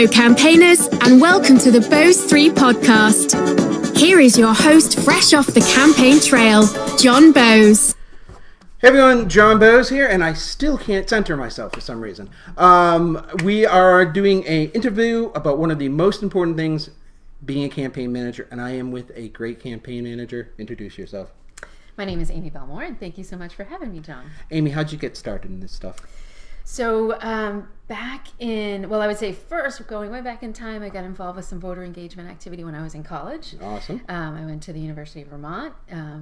Hello, campaigners, and welcome to the Bose 3 podcast. Here is your host, fresh off the campaign trail, John Bose. Hey everyone, John Bose here, and I still can't center myself for some reason. We are doing an interview about one of the most important things, being a campaign manager, and I am with a great campaign manager. Introduce yourself. My name is Amy Belmore, and thank you so much for having me, John. Amy, how'd you get started in this stuff? So back in, well, I would say first, going way back in time, I got involved with some voter engagement activity when I was in college. Awesome. I went to the University of Vermont,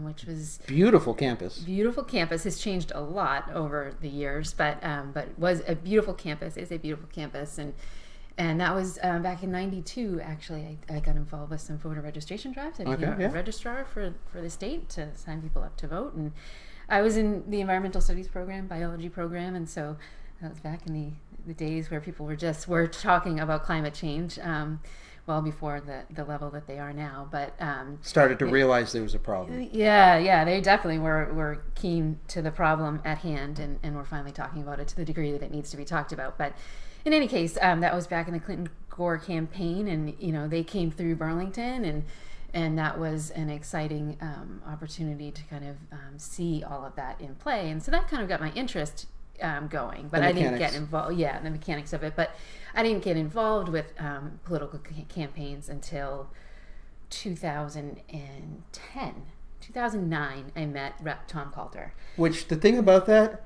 which was... Beautiful campus. Beautiful campus. Has changed a lot over the years, but was a beautiful campus, is a beautiful campus. And that was back in 92, actually. I got involved with some voter registration drives. I became a registrar for the state to sign people up to vote. And I was in the environmental studies program, biology program, and so that was back in the days where people were talking about climate change, well before the level that they are now. But started to realize there was a problem. Yeah, they definitely were keen to the problem at hand, and we're finally talking about it to the degree that it needs to be talked about. But in any case, that was back in the Clinton-Gore campaign, and they came through Burlington, and that was an exciting opportunity to kind of see all of that in play. And so that kind of got my interest going, but I didn't get involved. Yeah, the mechanics of it, but I didn't get involved with political campaigns until 2010. 2009, I met Rep. Tom Coulter. Which, the thing about that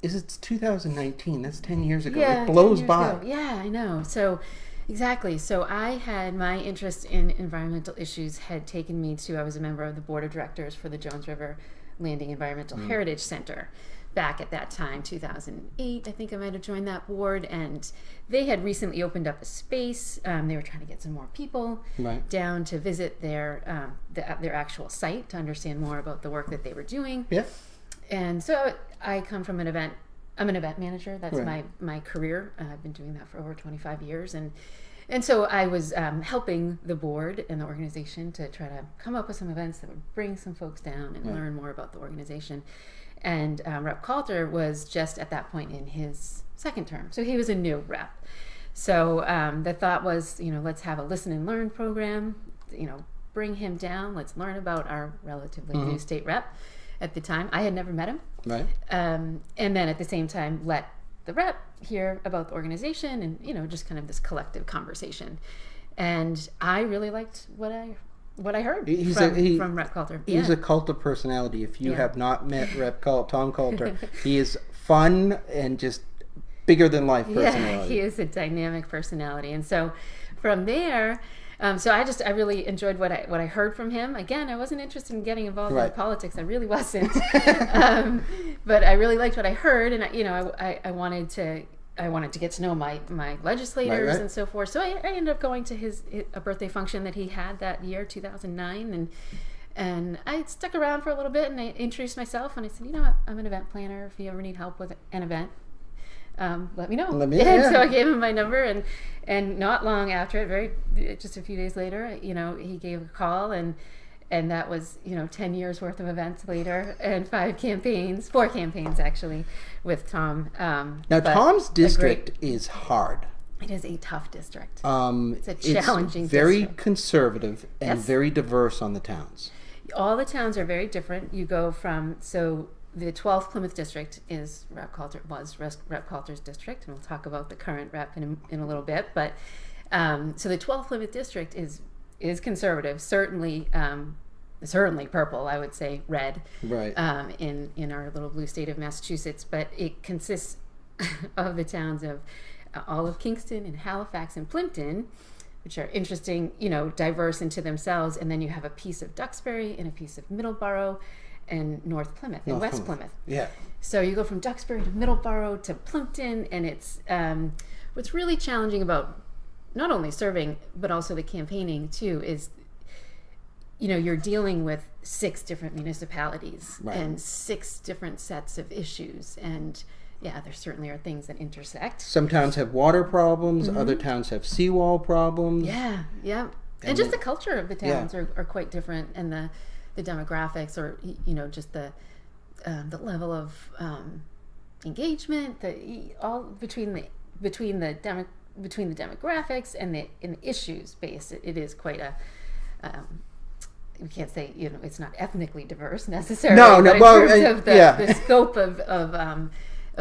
is it's 2019. That's 10 years ago. Yeah, it blows by. Ago. Yeah, I know. So, exactly. So I had my interest in environmental issues had taken me to, I was a member of the board of directors for the Jones River Landing Environmental Heritage Center. Back at that time, 2008, I think I might have joined that board, and they had recently opened up a space. They were trying to get some more people down to visit their actual site to understand more about the work that they were doing. Yeah. And so I come from I'm an event manager. That's my career. I've been doing that for over 25 years, and so I was helping the board and the organization to try to come up with some events that would bring some folks down and learn more about the organization. And Rep. Coulter was just at that point in his second term. So he was a new rep. So the thought was, let's have a listen and learn program, bring him down. Let's learn about our relatively new state rep at the time. I had never met him. Right. And then at the same time, let the rep hear about the organization and, just kind of this collective conversation. And I really liked what I heard from Rep. Coulter. He's a cult of personality. If you have not met Tom Coulter, he is fun and just bigger than life personality. Yeah, he is a dynamic personality. And so from there, so I really enjoyed what I heard from him. Again, I wasn't interested in getting involved in politics. I really wasn't. But I really liked what I heard, and I wanted to get to know my legislators and so forth. So I ended up going to a birthday function that he had that year, 2009, and I stuck around for a little bit, and I introduced myself, and I said, I'm an event planner. If you ever need help with an event, let me know. So I gave him my number, and not long after it, just a few days later, he gave a call, and that was, 10 years worth of events later and 4 campaigns actually with Tom. Now, Tom's district is hard. It is a tough district. It's a challenging It's very district. Conservative and very diverse on the towns. All the towns are very different. You go from, the 12th Plymouth district was Rep. Coulter's district, and we'll talk about the current rep in a little bit. But so the 12th Plymouth district is conservative, certainly purple, I would say red, in our little blue state of Massachusetts, but it consists of the towns of all of Kingston and Halifax and Plimpton, which are interesting, diverse into themselves, and then you have a piece of Duxbury and a piece of Middleborough and North Plymouth and West Plymouth. Yeah. So you go from Duxbury to Middleborough to Plimpton, and it's what's really challenging about not only serving, but also the campaigning too, is, you're dealing with 6 different municipalities and 6 different sets of issues. And there certainly are things that intersect. Some towns have water problems, other towns have seawall problems. Yeah. And just the culture of the towns are quite different, and the demographics, or, just the level of engagement, all between the between the demographics and the issues base, it is quite a we can't say, it's not ethnically diverse necessarily. No, but well, in terms of the scope of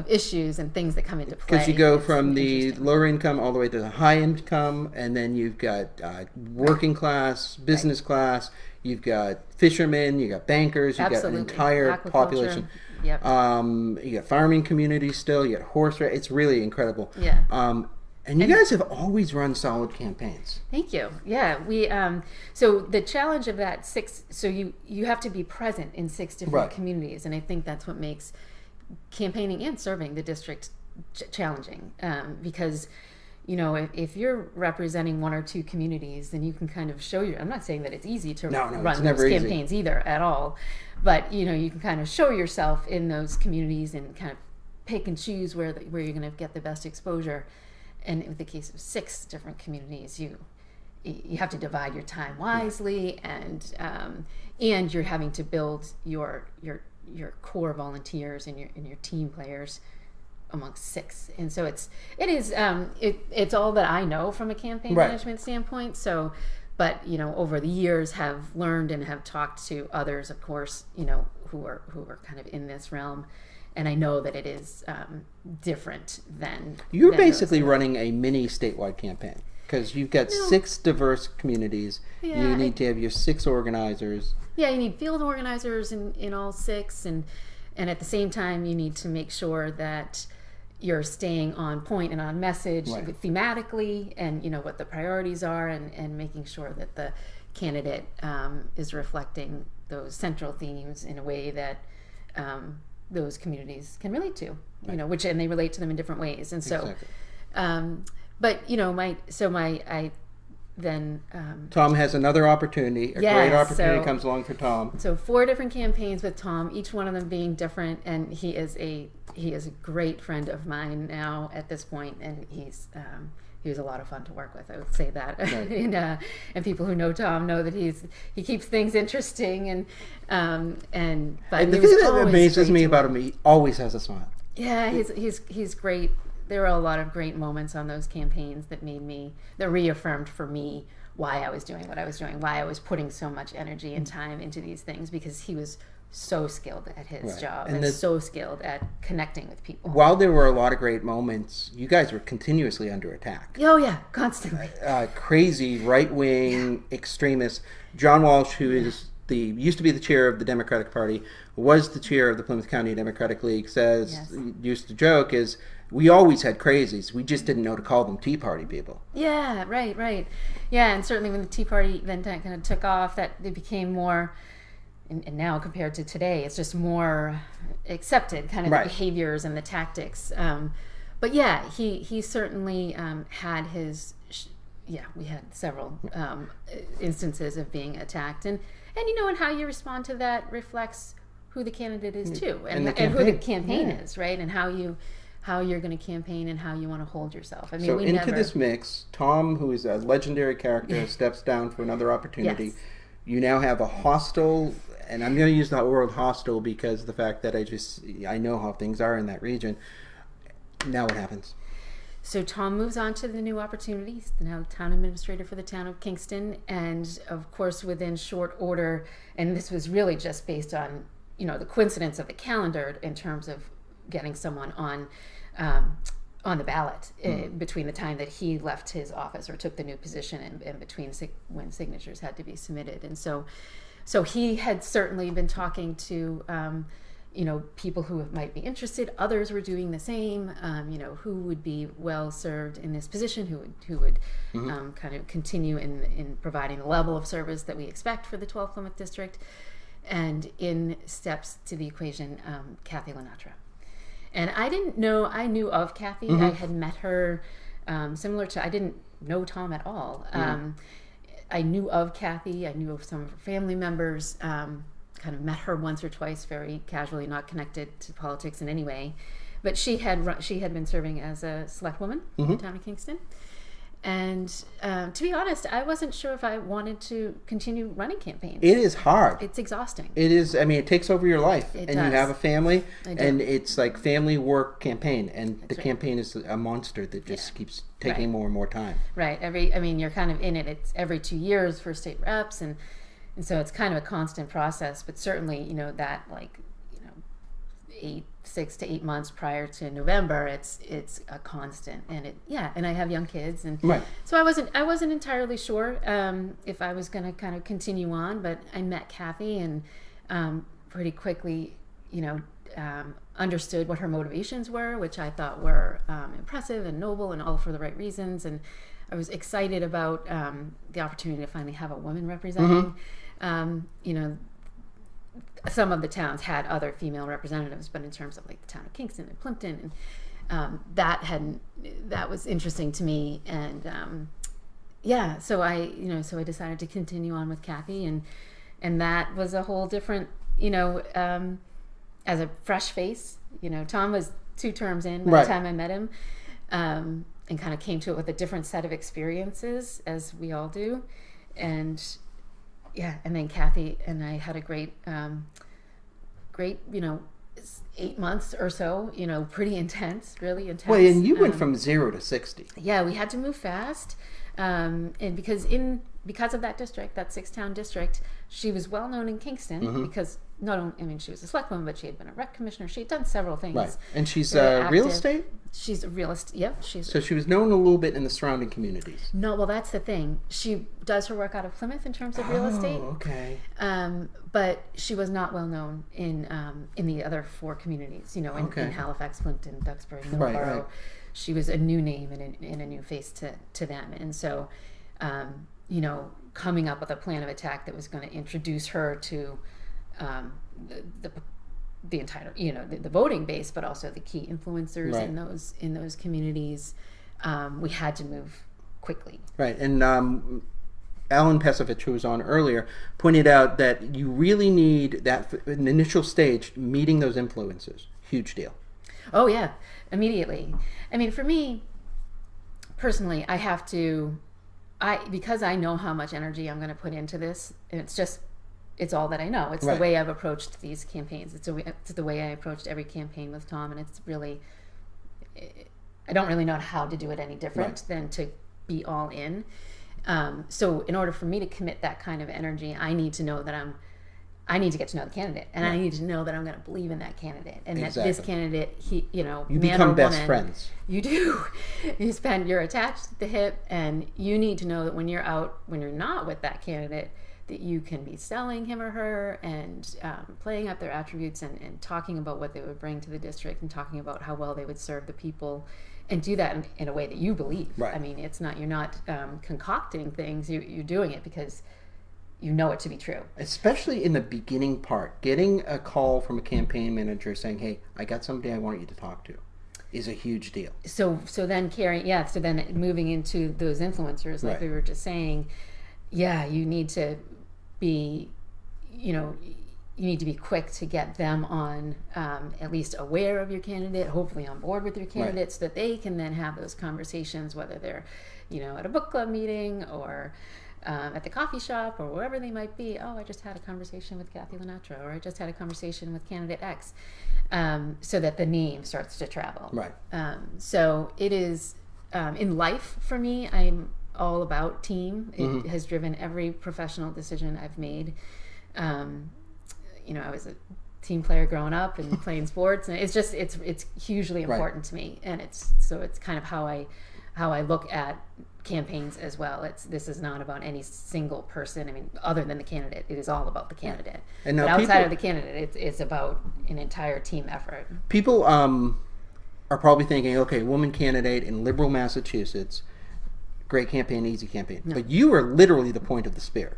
issues and things that come into play. Because you go from the lower income all the way to the high income, and then you've got working class, business class, you've got fishermen, you've got bankers, you've got an entire population. Yep. You got farming communities still, you got horse race. It's really incredible. Yeah. And you guys have always run solid campaigns. Thank you. Yeah, we. So the challenge of that so you have to be present in 6 different communities, and I think that's what makes campaigning and serving the district challenging. Because, if you're representing 1 or 2 communities, then you can kind of show I'm not saying that it's easy to run those campaigns either at all, but you can kind of show yourself in those communities and kind of pick and choose where you're going to get the best exposure. And in the case of 6 different communities, you have to divide your time wisely, and you're having to build your core volunteers and your team players amongst 6. And so it's all that I know from a campaign management standpoint. So, but over the years have learned and have talked to others, of course, who are kind of in this realm. And I know that it is different than... You're basically running a mini statewide campaign, because you've got 6 diverse communities. Yeah, you need to have your 6 organizers. Yeah, you need field organizers in all 6. And at the same time, you need to make sure that you're staying on point and on message thematically, and what the priorities are, and making sure that the candidate is reflecting those central themes in a way that... those communities can relate to, and they relate to them in different ways. And so, but Tom has another opportunity. A great opportunity comes along for Tom. So 4 different campaigns with Tom, each one of them being different, and he is a great friend of mine now at this point, and he was a lot of fun to work with. I would say that, and people who know Tom know that he keeps things interesting, and the thing that amazes me about him, he always has a smile. Yeah, he's great. There were a lot of great moments on those campaigns that reaffirmed for me why I was doing what I was doing, why I was putting so much energy and time into these things, because he was so skilled at his job and so skilled at connecting with people. While there were a lot of great moments, you guys were continuously under attack. Oh yeah, constantly. Crazy right-wing extremists. John Walsh, who is used to be the chair of the Democratic Party, was the chair of the Plymouth County Democratic League, used to joke is, we always had crazies. We just didn't know to call them Tea Party people. Yeah, right. Yeah, and certainly when the Tea Party then kind of took off, that it became more... And now compared to today, it's just more accepted, kind of the behaviors and the tactics. But yeah, he certainly had his... we had several instances of being attacked. And how you respond to that reflects who the candidate is too. And who the campaign is, right? And how you're going to campaign and how you want to hold yourself. I mean, so into this mix, Tom, who is a legendary character, steps down for another opportunity. Yes. You now have a hostile... And I'm going to use the word hostile because of the fact that I know how things are in that region. Now what happens? So Tom moves on to the new opportunities, the now town administrator for the town of Kingston. And of course, within short order, and this was really just based on, the coincidence of the calendar in terms of getting someone on the ballot between the time that he left his office or took the new position and between when signatures had to be submitted. And so he had certainly been talking to, people who might be interested. Others were doing the same. Who would be well served in this position? Who would kind of continue in providing the level of service that we expect for the 12th Plymouth District. And in steps to the equation, Kathy Lenatra. And I knew of Kathy. I had met her, similar to, I didn't know Tom at all. I knew of Kathy. I knew of some of her family members. Kind of met her once or twice, very casually, not connected to politics in any way. But she had been serving as a select woman in the town of Kingston, And to be honest, I wasn't sure if I wanted to continue running campaigns. It is hard. It's exhausting. It is. I mean, it takes over your life, It and does. you have a family, I do. and it's like family, work, campaign, and the right. campaign is a monster that just keeps taking Right. more and more time. Right. You're kind of in it. It's every 2 years for state reps, and so it's kind of a constant process. But certainly, that 6 to 8 months prior to November, it's a constant, and and I have young kids, and Right. so I wasn't entirely sure if I was going to kind of continue on, but I met Kathy and pretty quickly, understood what her motivations were, which I thought were impressive and noble and all for the right reasons, and I was excited about the opportunity to finally have a woman representing. Some of the towns had other female representatives, but in terms of like the town of Kingston and Plimpton, and that was interesting to me. And so I decided to continue on with Kathy, and that was a whole different, as a fresh face. Tom was 2 terms in by the time I met him, and kind of came to it with a different set of experiences, as we all do, and then Kathy and I had a great 8 months or so, pretty intense, really intense. Well, and you went from 0 to 60. Yeah, we had to move fast, and because of that district, that 6-town district, she was well known in Kingston because not only, she was a selectwoman, but she had been a rec commissioner. She had done several things. Right, and she's Very real active. estate. She's a real estate. Yep, So she was known a little bit in the surrounding communities. No, well, that's the thing. She does her work out of Plymouth in terms of real estate. Oh, okay. But she was not well known in the other 4 communities. In Halifax, Plimpton, Duxbury, Middleborough. Right. She was a new name and a new face to them. And so, coming up with a plan of attack that was going to introduce her to the entire, the voting base, but also the key influencers in those communities. We had to move quickly. Right, and Alan Pesovich, who was on earlier, pointed out that you really need that an initial stage, meeting those influencers. Huge deal. Oh yeah, immediately. I mean, for me personally, because I know how much energy I'm going to put into this, and it's all that I know. It's the way I've approached these campaigns. It's the way I approached every campaign with Tom, and it's really, I don't really know how to do it any different than to be all in. So in order for me to commit that kind of energy, I need to know that I need to get to know the candidate, and I need to know that I'm going to believe in that candidate, and that this candidate, you man become or best woman, friends. You do. You're attached at the hip, and you need to know that when you're not with that candidate, that you can be selling him or her and playing up their attributes and talking about what they would bring to the district and talking about how well they would serve the people, and do that in a way that you believe. Right. I mean, you're not concocting things. You're doing it because you know it to be true. Especially in the beginning part, getting a call from a campaign manager saying, "Hey, I got somebody I want you to talk to," is a huge deal. So then moving into those influencers, like we were just saying, you need to be, you need to be quick to get them on, at least aware of your candidate, hopefully on board with your candidate, so that they can then have those conversations, whether they're, at a book club meeting or at the coffee shop or wherever they might be. Oh, I just had a conversation with Kathy Lenatra, or I just had a conversation with candidate X, so that the name starts to travel. Right. So it is, in life for me, I'm all about team. It has driven every professional decision I've made. I was a team player growing up and playing sports, and it's hugely important to me, and it's kind of how I look at campaigns as well. This is not about any single person. I mean, other than the candidate, it is all about the candidate. And but outside of the candidate, it's about an entire team effort. People are probably thinking, okay, woman candidate in liberal Massachusetts, great campaign, easy campaign. No. But you are literally the point of the spear.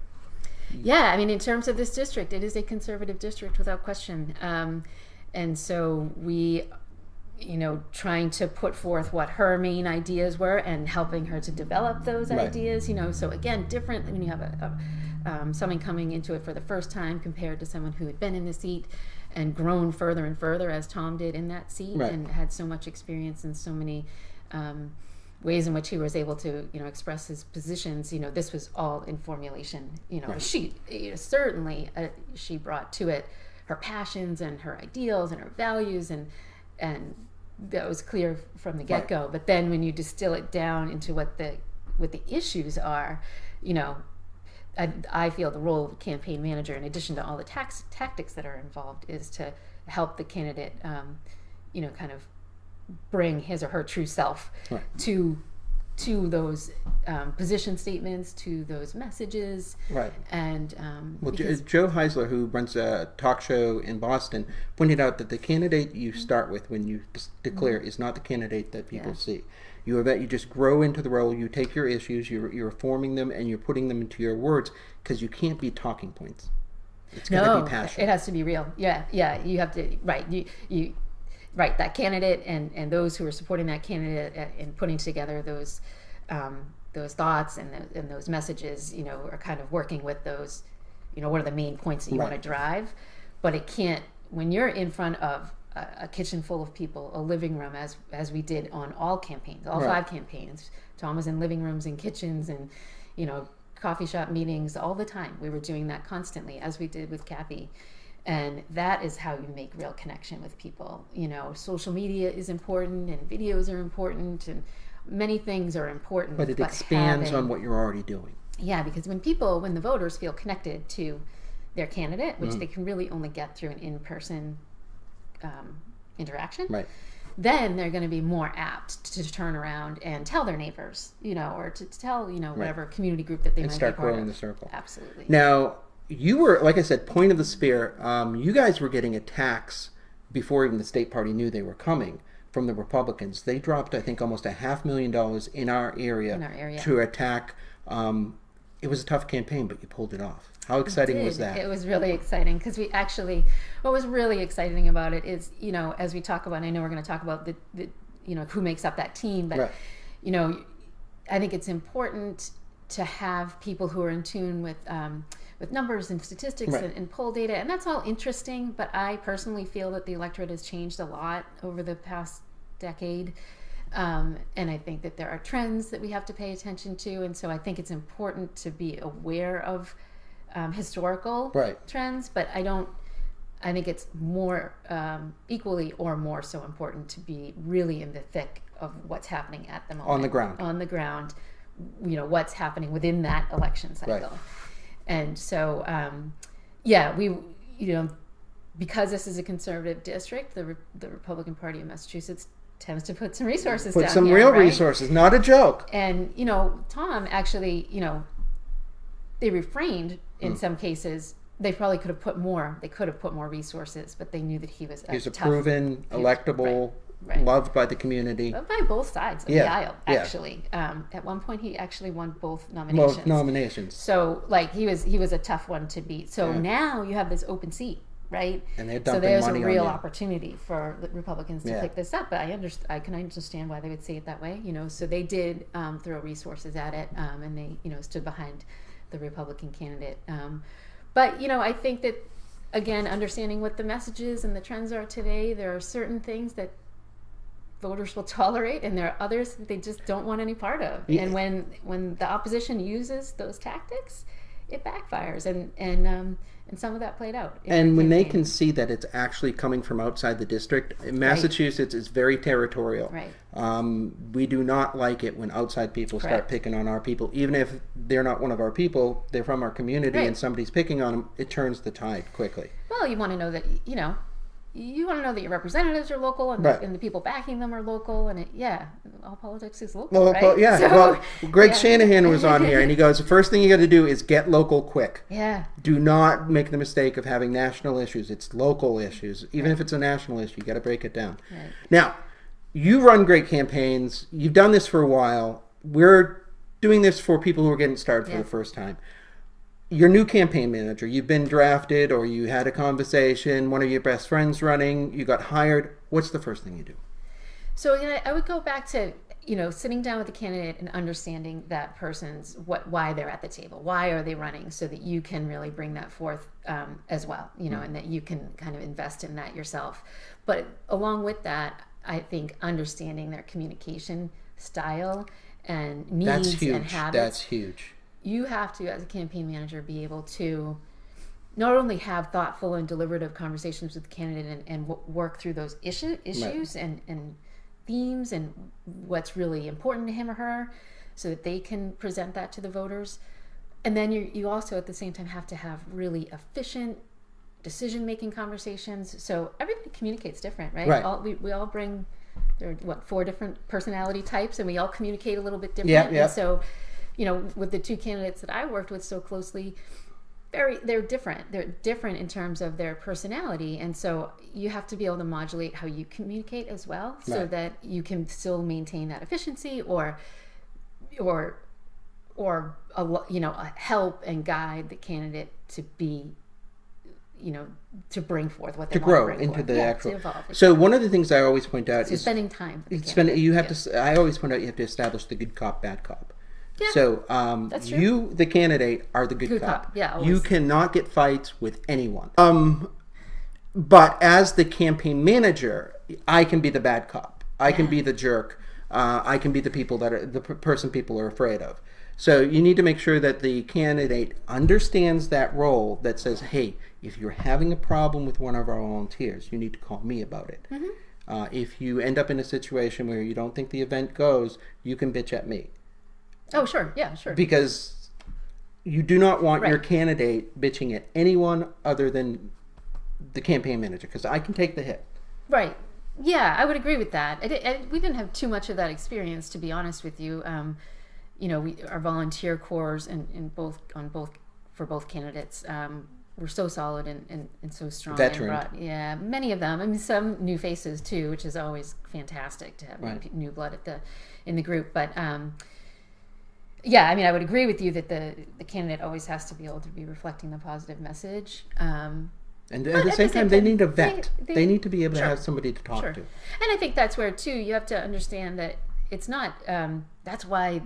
Yeah, I mean, in terms of this district, it is a conservative district without question. And so we, trying to put forth what her main ideas were and helping her to develop those ideas, so again, different when you have someone coming into it for the first time compared to someone who had been in the seat and grown further and further, as Tom did in that seat, and had so much experience and so many ways in which he was able to, express his positions, this was all in formulation. Right. She certainly she brought to it her passions and her ideals and her values, and that was clear from the get-go. Right. But then when you distill it down into what the issues are, I feel the role of the campaign manager, in addition to all the tactics that are involved, is to help the candidate, kind of bring his or her true self right. to those position statements, to those messages. Right. And Joe Heisler, who runs a talk show in Boston, pointed out that the candidate you start with when you declare is not the candidate that people see. You just grow into the role. You take your issues, you're forming them, and you're putting them into your words, because you can't be talking points. It's got to be passionate. It has to be real. Yeah. You have to, right. You right, that candidate and those who are supporting that candidate and putting together those thoughts and those messages, are kind of working with those, what are the main points that you want to drive. But it can't, when you're in front of a kitchen full of people, a living room, as we did on all campaigns, all 5 campaigns. Tom was in living rooms and kitchens and, coffee shop meetings all the time. We were doing that constantly, as we did with Kathy. And that is how you make real connection with people. Social media is important, and videos are important, and many things are important. But it expands on what you're already doing. Yeah, because when the voters feel connected to their candidate, which they can really only get through an in-person interaction, right, then they're going to be more apt to turn around and tell their neighbors, or to tell, whatever community group that they might be part of. And start growing the circle. Absolutely. Now, you were, like I said, point of the spear. You guys were getting attacks before even the state party knew they were coming from the Republicans. They dropped, I think, almost $500,000 in our area to attack. It was a tough campaign, but you pulled it off. How exciting was that? It was really exciting, because we actually, what was really exciting about it is, as we talk about, I know we're going to talk about the who makes up that team, but, right. I think it's important to have people who are in tune with numbers and statistics right. and poll data, and that's all interesting, but I personally feel that the electorate has changed a lot over the past decade, and I think that there are trends that we have to pay attention to, and so I think it's important to be aware of historical right. trends, but I think it's more equally or more so important to be really in the thick of what's happening at the moment. On the ground, what's happening within that election cycle. Right. And so, we, because this is a conservative district, the Republican Party of Massachusetts tends to put some resources down here. Put some real resources, not a joke. And, Tom actually, they refrained in some cases. They probably could have put more. They could have put more resources, but they knew that he was a proven, electable, right. loved by the community. By both sides of the aisle, actually. At one point, he actually won both nominations. So, he was a tough one to beat. So now you have this open seat, right? And they're so dumping there's money a real on you. Opportunity for the Republicans to pick this up. But I can understand why they would say it that way. So they did throw resources at it, and they stood behind the Republican candidate. But I think that, again, understanding what the messages and the trends are today, there are certain things that voters will tolerate, and there are others that they just don't want any part of. Yeah. And when the opposition uses those tactics, it backfires, and some of that played out. And when they can see that it's actually coming from outside the district, Massachusetts is very territorial. Right. We do not like it when outside people start picking on our people, even if they're not one of our people, they're from our community, and somebody's picking on them. It turns the tide quickly. Well, you want to know that you want to know that your representatives are local, and, and the people backing them are local, and all politics is local, right? Well, Greg Shanahan was on here, and he goes, the first thing you got to do is get local quick. Yeah. Do not make the mistake of having national issues. It's local issues. Even if it's a national issue, you got to break it down. Right. Now, you run great campaigns. You've done this for a while. We're doing this for people who are getting started for the first time. Your new campaign manager, you've been drafted, or you had a conversation, one of your best friends running, you got hired. What's the first thing you do? So I would go back to sitting down with the candidate and understanding that person's why they're at the table, why are they running, so that you can really bring that forth as well, and that you can kind of invest in that yourself. But along with that, I think understanding their communication style and needs That's huge. and habits. That's huge. You have to, as a campaign manager, be able to not only have thoughtful and deliberative conversations with the candidate and work through those issues and themes and what's really important to him or her so that they can present that to the voters. And then you also at the same time have to have really efficient decision-making conversations. So everybody communicates different, right? Right. We all bring, there are 4 different personality types, and we all communicate a little bit different. Yeah. And so, with the 2 candidates that I worked with so closely, they're different. They're different in terms of their personality, and so you have to be able to modulate how you communicate as well, so that you can still maintain that efficiency or help and guide the candidate to be, to bring forth what they to want grow to bring into forth. the actual. To evolve. So one of the things I always point out So is spending time. With the spend. You have candidate. to. I always point out you have to establish the good cop, bad cop. Yeah, So that's true. you, the candidate, are the good cop. Yeah, always. You cannot get fights with anyone. But as the campaign manager, I can be the bad cop. I can be the jerk. I can be the person people are afraid of. So you need to make sure that the candidate understands that role that says, hey, if you're having a problem with one of our volunteers, you need to call me about it. Mm-hmm. If you end up in a situation where you don't think the event goes, you can bitch at me. Oh, sure. Yeah, sure. Because you do not want your candidate bitching at anyone other than the campaign manager, because I can take the hit. Right. Yeah, I would agree with that. We didn't have too much of that experience, to be honest with you. Our volunteer corps for both candidates were so solid and so strong. Veteran. Many of them. I mean, some new faces too, which is always fantastic to have new blood in the group. But I would agree with you that the candidate always has to be able to be reflecting the positive message. And at the same time, they need a vet. They need to be able to have somebody to talk to. And I think that's where, too, you have to understand that it's not, that's why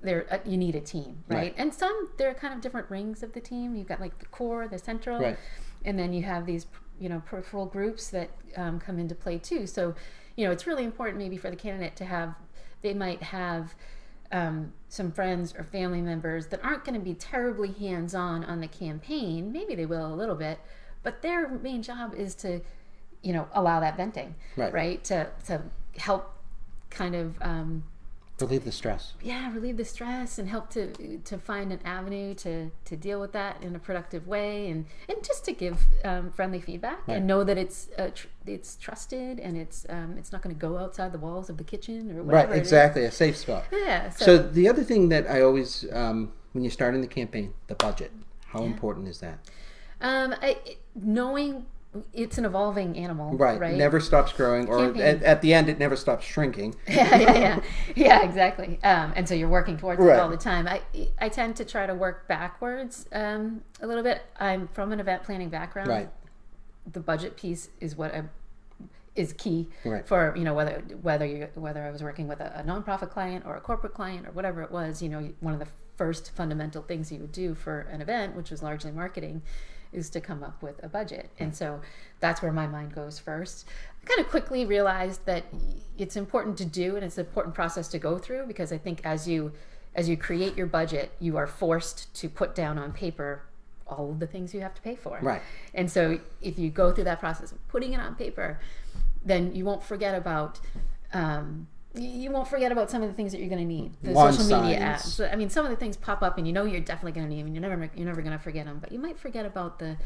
you need a team, right? And there are kind of different rings of the team. You've got like the core, the central, and then you have these, peripheral groups that come into play, too. So, it's really important maybe for the candidate they might have some friends or family members that aren't going to be terribly hands-on on the campaign. Maybe they will a little bit, but their main job is to, allow that venting, right? To help kind of relieve the stress. Yeah, relieve the stress and help to find an avenue to deal with that in a productive way, and just to give friendly feedback and know that it's trusted and it's not going to go outside the walls of the kitchen or whatever. Right, exactly, a safe spot. Yeah. So the other thing that I always, when you're starting the campaign, the budget. How important is that? Knowing it's an evolving animal, right? Never stops growing, or at the end, it never stops shrinking. Yeah, exactly. And so you're working towards it all the time. I tend to try to work backwards a little bit. I'm from an event planning background. Right. The budget piece is what is key for whether I was working with a nonprofit client or a corporate client or whatever it was. One of the first fundamental things you would do for an event, which was largely marketing, is to come up with a budget. And so that's where my mind goes first. I kind of quickly realized that it's important to do, and it's an important process to go through, because I think as you create your budget, you are forced to put down on paper all of the things you have to pay for. Right. And so if you go through that process of putting it on paper, then you won't forget about some of the things that you're going to need. The social media ads. So, some of the things pop up, and you're definitely going to need them. You're never going to forget them. But you might forget about the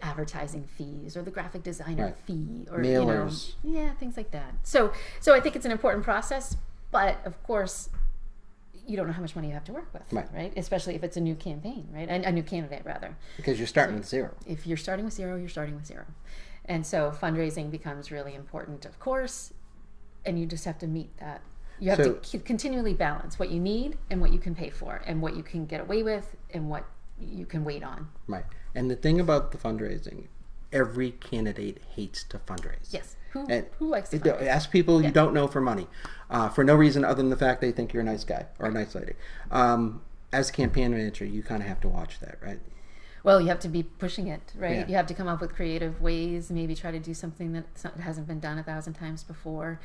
advertising fees or the graphic designer fee or mailers. Things like that. So I think it's an important process. But of course, you don't know how much money you have to work with, right? Especially if it's a new campaign, right? A new candidate, rather. Because you're starting with zero. If you're starting with zero, you're starting with zero. And so fundraising becomes really important, of course. And you just have to meet that. You have to continually balance what you need and what you can pay for, and what you can get away with and what you can wait on. Right. And the thing about the fundraising, every candidate hates to fundraise. Yes. Who likes to fundraise? Ask people you don't know for money, for no reason other than the fact they think you're a nice guy or a nice lady. As a campaign manager, you kind of have to watch that, right? Well, you have to be pushing it, right? Yeah. You have to come up with creative ways, maybe try to do something that hasn't been done 1,000 times before.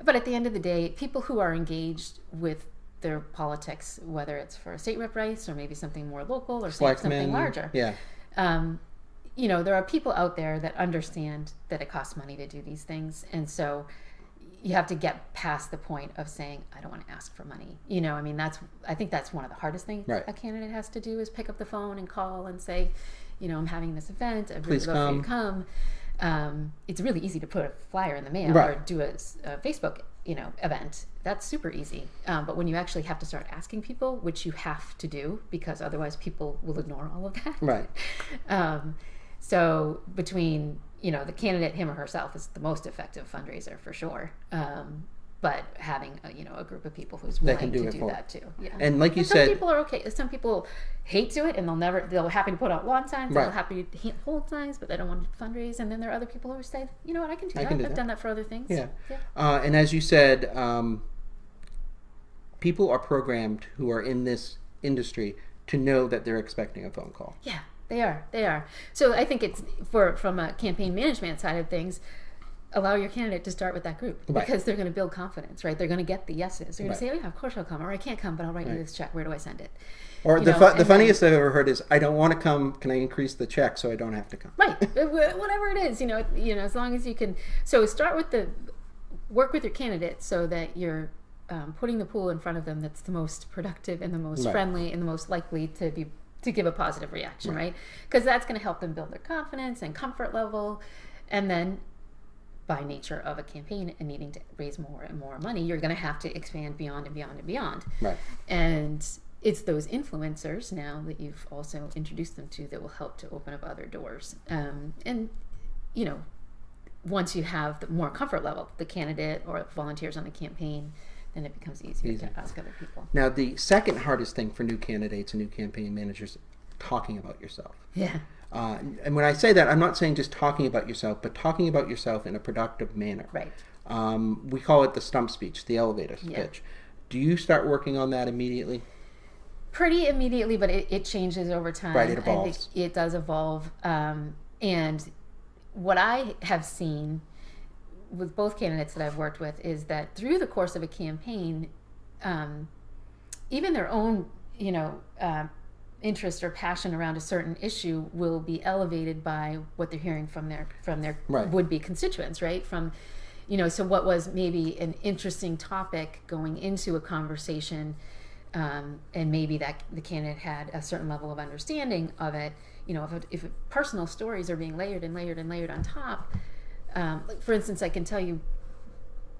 But at the end of the day, people who are engaged with their politics, whether it's for a state rep race or maybe something more local or something larger. Yeah. There are people out there that understand that it costs money to do these things. And so you have to get past the point of saying, I don't want to ask for money. I think that's one of the hardest things a candidate has to do is pick up the phone and call and say, I'm having this event. I'd really love for you to come. It's really easy to put a flyer in the mail or do a Facebook, event. That's super easy. But when you actually have to start asking people, which you have to do because otherwise people will ignore all of that. Right. So between, the candidate, him or herself, is the most effective fundraiser for sure. But having a group of people who's willing to do that too. Yeah. And like you said, some people are okay. Some people hate to it and they're happy to put out lawn signs. They're happy to hold signs, but they don't want to fundraise. And then there are other people who say, you know what, I can do that. I've done that for other things. Yeah. And as you said, people are programmed who are in this industry to know that they're expecting a phone call. Yeah, they are. So I think it's from a campaign management side of things, allow your candidate to start with that group because they're going to build confidence, right? They're going to get the yeses. They're going to say, oh yeah, of course I'll come, or I can't come, but I'll write you this check. Where do I send it? Or the funniest I've ever heard is, I don't want to come. Can I increase the check so I don't have to come? Right. Whatever it is, as long as you can. So work with your candidate so that you're putting the pool in front of them that's the most productive and the most friendly and the most likely to give a positive reaction, right? Because that's going to help them build their confidence and comfort level. And then by nature of a campaign and needing to raise more and more money, you're going to have to expand beyond and beyond and beyond. Right. And it's those influencers now that you've also introduced them to that will help to open up other doors. Once you have the more comfort level, the candidate or volunteers on the campain, then it becomes easier to ask other people. Now, the second hardest thing for new candidates and new campaign managers, talking about yourself. Yeah. And when I say that, I'm not saying just talking about yourself, but talking about yourself in a productive manner. Right. We call it the stump speech, the elevator pitch. Do you start working on that immediately? Pretty immediately, but it changes over time. Right, it evolves. It does evolve. And what I have seen with both candidates that I've worked with is that through the course of a campaign, even their own, interest or passion around a certain issue will be elevated by what they're hearing from their would-be constituents, right? So what was maybe an interesting topic going into a conversation, and maybe that the candidate had a certain level of understanding of it, if personal stories are being layered and layered and layered on top. Like for instance, I can tell you,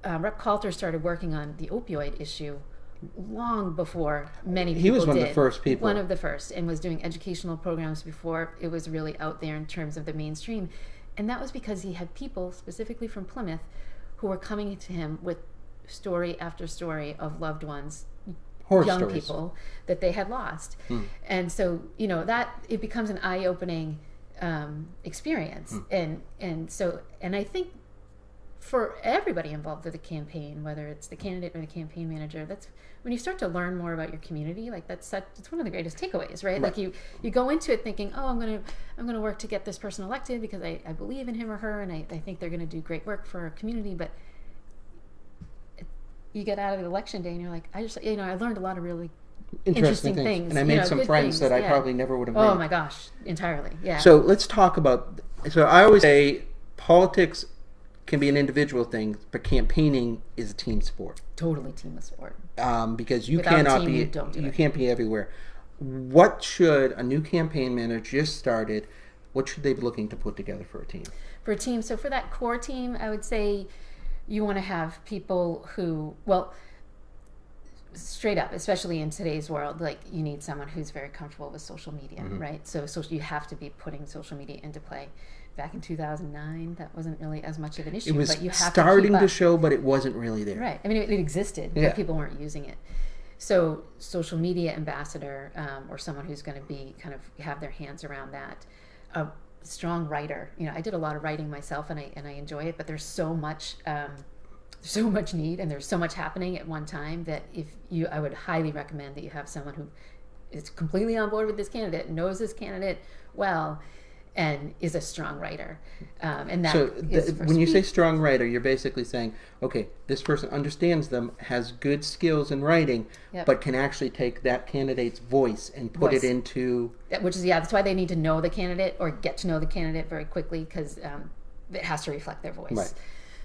Rep. Coulter started working on the opioid issue long before many people did. He was one of the first people. One of the first, and was doing educational programs before it was really out there in terms of the mainstream. And that was because he had people, specifically from Plymouth, who were coming to him with story after story of loved ones, young people, that they had lost. And so, that it becomes an eye-opening experience. And I think for everybody involved with the campaign, whether it's the candidate or the campaign manager, that's when you start to learn more about your community. Like it's one of the greatest takeaways, right? Like you go into it thinking, oh, I'm gonna work to get this person elected because I believe in him or her, and I think they're gonna do great work for our community. But you get out of the election day and you're like, I learned a lot of really interesting things. And I made some friends that I probably never would have made. Oh my gosh, entirely. Yeah. So let's talk about. So I always say politics can be an individual thing, but campaigning is a team sport. Totally team sport. Because you can't be everywhere. What should a new campaign manager just started? What should they be looking to put together for a team? For a team, so for that core team, I would say you want to have people who, straight up, especially in today's world, like you need someone who's very comfortable with social media, right? So you have to be putting social media into play. Back in 2009, that wasn't really as much of an issue. It was but you have starting to show, but it wasn't really there. Right. I mean, it existed, but people weren't using it. So social media ambassador, or someone who's going to be kind of have their hands around that. A strong writer. I did a lot of writing myself, and I enjoy it. But there's so much need, and there's so much happening at one time that I would highly recommend that you have someone who is completely on board with this candidate, knows this candidate well, and is a strong writer. And that when you say strong writer, you're basically saying, okay, this person understands them, has good skills in writing, but can actually take that candidate's voice and put it into... That's why they need to know the candidate or get to know the candidate very quickly, because it has to reflect their voice. Right.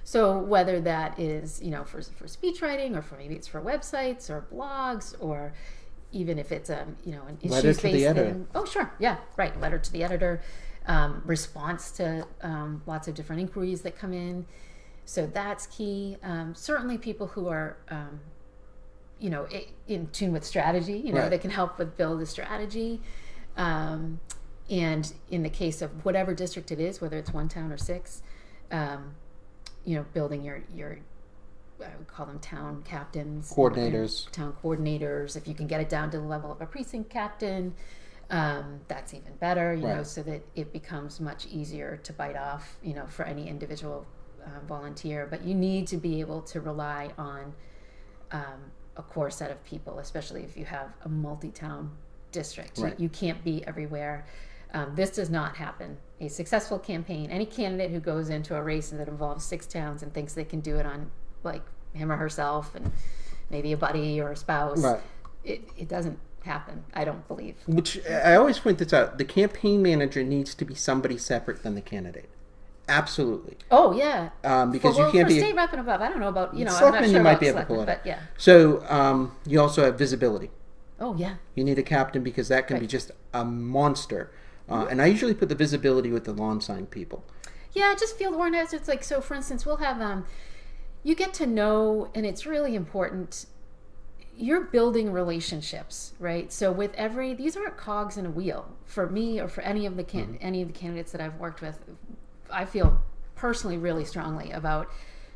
So whether that is, for speech writing, or for maybe it's for websites or blogs, or even if it's an issues-based thing. Oh, sure. Yeah, right. Letter to the editor. Response to lots of different inquiries that come in. So that's key. Certainly people who are, in tune with strategy, that can help with build a strategy. And in the case of whatever district it is, whether it's one town or 6, building your I would call them town captains. Coordinators. Town coordinators. If you can get it down to the level of a precinct captain, that's even better, so that it becomes much easier to bite off, for any individual volunteer. But you need to be able to rely on a core set of people, especially if you have a multi-town district. Right. You can't be everywhere. This does not happen. A successful campaign, any candidate who goes into a race that involves 6 towns and thinks they can do it on like him or herself and maybe a buddy or a spouse, it doesn't happen, I don't believe. Which I always point this out, the campaign manager needs to be somebody separate than the candidate. Absolutely. Oh yeah. Because you can't be state rep and above. I don't know about selectmen. I'm not sure you might about be able to pull it, but yeah. So you also have visibility. Oh yeah. You need a captain because that can be just a monster. And I usually put the visibility with the lawn sign people. Yeah, just field organizers. It's like, so for instance, we'll have you get to know, and it's really important. You're building relationships, right? So with these aren't cogs in a wheel for me or for any of the candidates that I've worked with. I feel personally really strongly about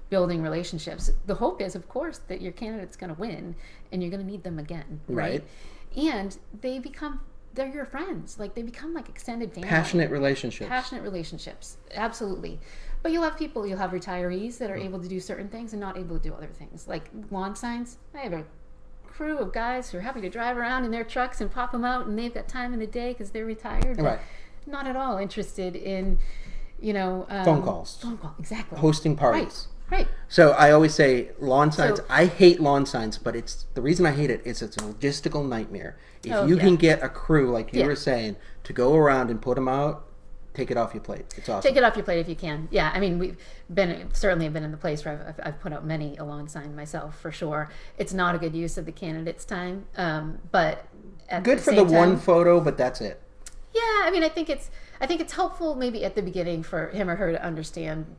building relationships. The hope is, of course, that your candidate's going to win, and you're going to need them again, right? And they're your friends. Like, they become like extended family. Passionate relationships, absolutely. But you'll have retirees that are able to do certain things and not able to do other things, like lawn signs. I have a crew of guys who are happy to drive around in their trucks and pop them out, and they've got time in the day because they're retired. Right. Not at all interested in, phone calls. Exactly. Hosting parties. Right. So I always say lawn signs. I hate lawn signs, but the reason I hate it is it's a logistical nightmare. If you can get a crew, like you were saying, to go around and put them out, take it off your plate. It's awesome. Take it off your plate if you can. Yeah, I mean, we've certainly been in the place where I've put out many a lawn sign myself, for sure. It's not a good use of the candidate's time, but at good the for same the time, one photo, but that's it. Yeah, I mean, I think it's helpful maybe at the beginning for him or her to understand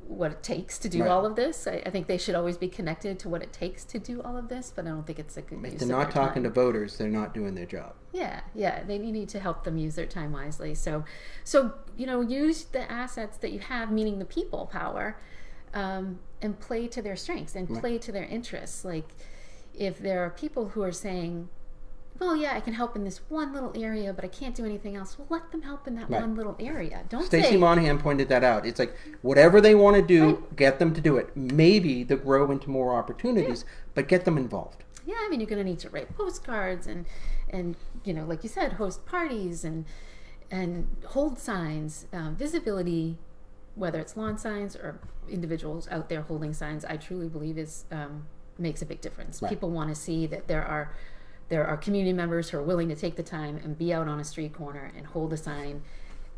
what it takes to do all of this. I think they should always be connected to what it takes to do all of this, but I don't think it's a good use of their time. If they're not talking to voters, they're not doing their job. Yeah, they need to help them use their time wisely. So use the assets that you have, meaning the people power, and play to their strengths and play to their interests. Like, if there are people who are saying, well, yeah, I can help in this one little area, but I can't do anything else. Well, let them help in that one little area. Don't Stacey Monahan pointed that out. It's like, whatever they want to do, get them to do it. Maybe they'll grow into more opportunities, but get them involved. Yeah, I mean, you're going to need to write postcards and like you said, host parties and hold signs, visibility, whether it's lawn signs or individuals out there holding signs. I truly believe makes a big difference. People want to see that there are community members who are willing to take the time and be out on a street corner and hold a sign,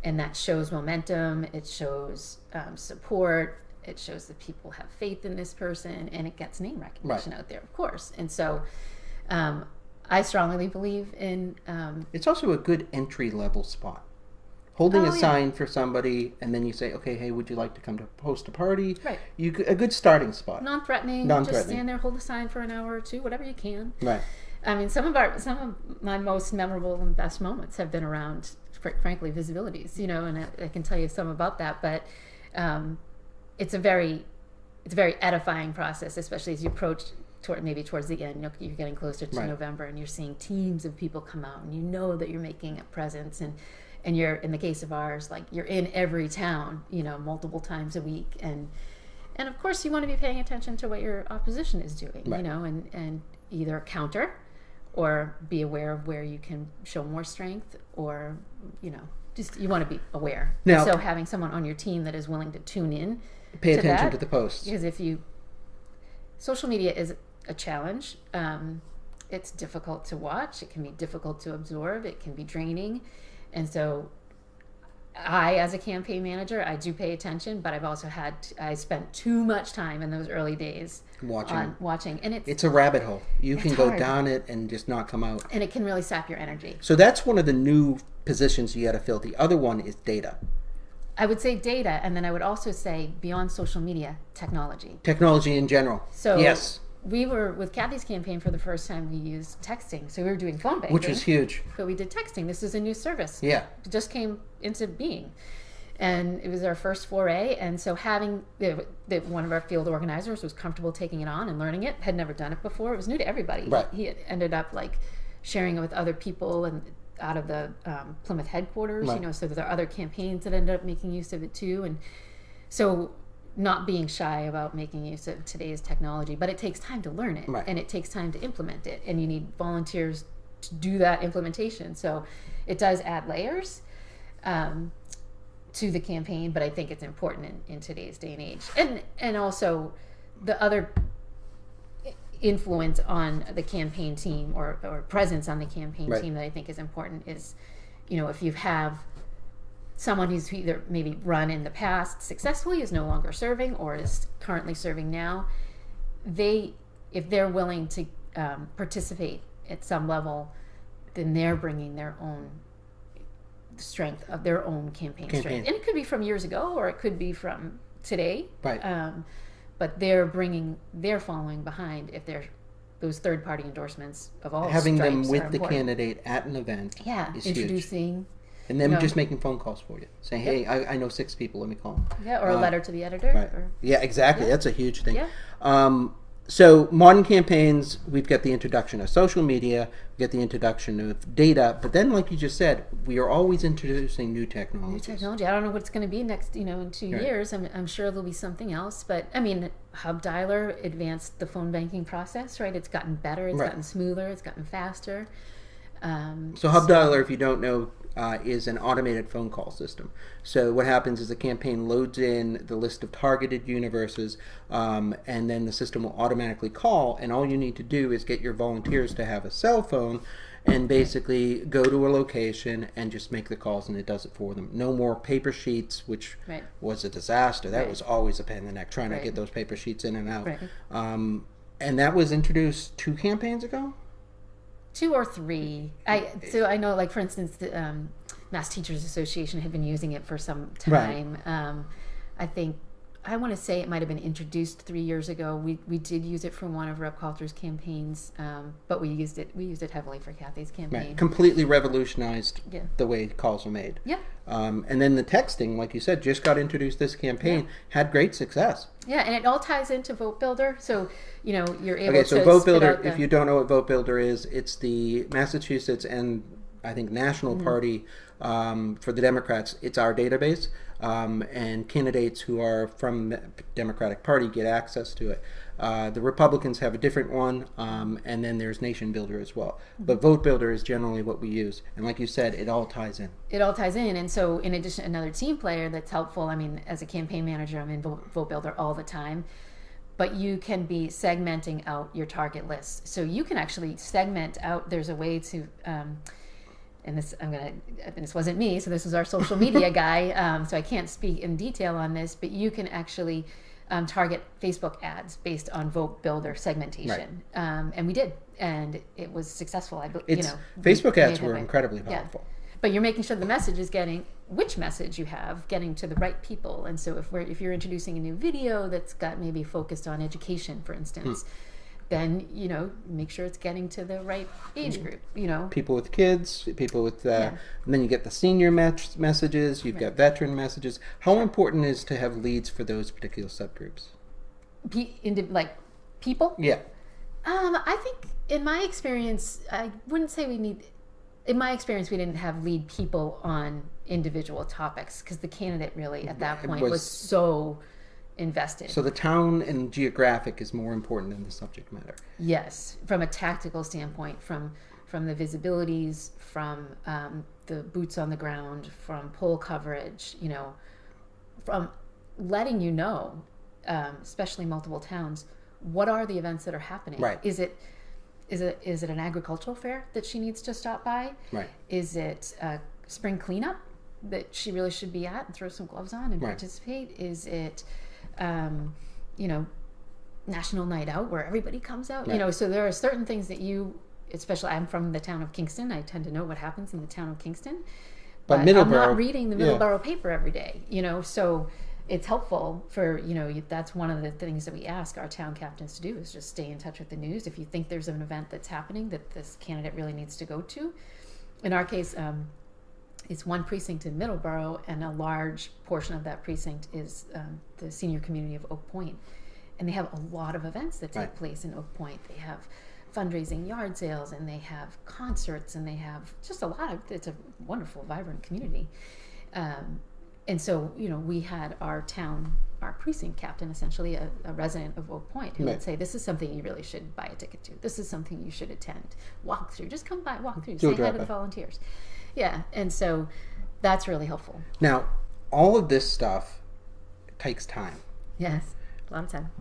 and that shows momentum, it shows support, it shows that people have faith in this person, and it gets name recognition out there, of course. And so I strongly believe in... it's also a good entry-level spot. Holding a sign for somebody, and then you say, okay, hey, would you like to come to host a party? Right. A good starting spot. Non-threatening. Just stand there, hold a sign for an hour or two, whatever you can. Right. I mean, some of my most memorable and best moments have been around, frankly, visibilities, and I can tell you some about that, but it's a very edifying process, especially as you approach towards the end. You're getting closer to November, and you're seeing teams of people come out, and that you're making a presence, and you're, in the case of ours, like, you're in every town, multiple times a week, and of course you want to be paying attention to what your opposition is doing, and either counter or be aware of where you can show more strength, or just you want to be aware. Now, so having someone on your team that is willing to tune in, pay attention to the posts, because social media is a challenge. It's difficult to watch. It can be difficult to absorb. It can be draining, and so I, as a campaign manager, I do pay attention, but I spent too much time in those early days watching, and it's a rabbit hole. You can go hard. Down it and just not come out, and it can really sap your energy. So that's one of the new positions you got to fill. The other one is data. I would say data, and then I would also say beyond social media, technology In general. So yes. We were, with Kathy's campaign, for the first time, we used texting. So we were doing phone banking. Which was huge. But we did texting. This is a new service. Yeah. It just came into being. And it was our first foray. And so having one of our field organizers was comfortable taking it on and learning it, had never done it before. It was new to everybody. Right. He ended up sharing it with other people and out of the Plymouth headquarters, right. So there are other campaigns that ended up making use of it too. And so not being shy about making use of today's technology, but it takes time to learn it, right. and it takes time to implement it, and you need volunteers to do that implementation. So it does add layers to the campaign, but I think it's important in today's day and age. And also the other influence on the campaign team or presence on the campaign right. team that I think is important is, if you have someone who's either maybe run in the past successfully, is no longer serving, or is currently serving now, if they're willing to participate at some level, then they're bringing their own strength of their own campaign strength. And it could be from years ago, or it could be from today. Right. But they're bringing their following behind if they're those third-party endorsements of all having stripes them with the important. candidate at an event is introducing huge. And then just making phone calls for you, saying, "Hey, I know 6 people. Let me call them." Yeah, or a letter to the editor. Right. Or, yeah, exactly. That's a huge thing. Yeah. So modern campaigns, we've got the introduction of social media, we get the introduction of data, but then, like you just said, we are always introducing new technology. New technology. I don't know what it's going to be next. In 2 Right. years, I'm sure there'll be something else. But I mean, Hub Dialer advanced the phone banking process. Right. It's gotten better. It's right. gotten smoother. It's gotten faster. So Hub Dialer, if you don't know, is an automated phone call system. So what happens is the campaign loads in the list of targeted universes, and then the system will automatically call, and all you need to do is get your volunteers to have a cell phone and basically go to a location and just make the calls, and it does it for them. No more paper sheets, which right. was a disaster. That right. was always a pain in the neck, trying right. to get those paper sheets in and out. Right. And that was introduced 2 campaigns ago? 2 or 3. So I know, for instance, the Mass Teachers Association had been using it for some time. Right. I want to say it might have been introduced 3 years ago. We did use it for one of Rep. Coulter's campaigns, but we used it heavily for Kathy's campaign. Right. Completely revolutionized yeah. the way calls are made. Yeah. And then the texting, like you said, just got introduced this campaign, had great success. Yeah, and it all ties into Vote Builder. So, you're able to to Vote Builder, if you don't know what Vote Builder is, it's the Massachusetts and I think national mm-hmm. party for the Democrats. It's our database, and candidates who are from the Democratic Party get access to it. The Republicans have a different one, and then there's Nation Builder as well. Mm-hmm. But Vote Builder is generally what we use. And like you said, it all ties in. It all ties in. And so in addition, another team player that's helpful, I mean, as a campaign manager, I'm in Vote Builder all the time. But you can be segmenting out your target list. So you can actually segment out, there's a way to... and this wasn't me, so this was our social media guy, so I can't speak in detail on this, but you can actually target Facebook ads based on Vote Builder segmentation. Right. And we did, and it was successful. Facebook ads were incredibly powerful. Yeah. But you're making sure the message is which message you have, getting to the right people. And so if you're introducing a new video that's got maybe focused on education, for instance, then make sure it's getting to the right age group. People with kids, people with and then you get the senior messages. You've got veteran messages. How important is to have leads for those particular subgroups? People? Yeah. I think in my experience, I wouldn't say we need. In my experience, we didn't have lead people on individual topics because the candidate really at that point was so invested. So the town and geographic is more important than the subject matter. Yes, from a tactical standpoint, from the visibilities, from the boots on the ground, from poll coverage, from letting you know, especially multiple towns, what are the events that are happening. Right. Is it an agricultural fair that she needs to stop by? Right. Is it a spring cleanup that she really should be at and throw some gloves on and participate? Is it National Night Out where everybody comes out? Right. So there are certain things that especially I'm from the town of Kingston, I tend to know what happens in the town of Kingston. But I'm not reading the Middleborough paper every day, so it's helpful for, that's one of the things that we ask our town captains to do, is just stay in touch with the news. If you think there's an event that's happening that this candidate really needs to go to. In our case, it's one precinct in Middleborough, and a large portion of that precinct is the senior community of Oak Point. And they have a lot of events that take place in Oak Point. They have fundraising yard sales, and they have concerts, and they have just it's a wonderful, vibrant community. And so, we had our precinct captain, essentially a resident of Oak Point, who would say, this is something you really should buy a ticket to. This is something you should attend. Walk through. Just come by, walk through. Say hi to the volunteers. Yeah, and so that's really helpful. Now, all of this stuff takes time. Yes, a lot of time.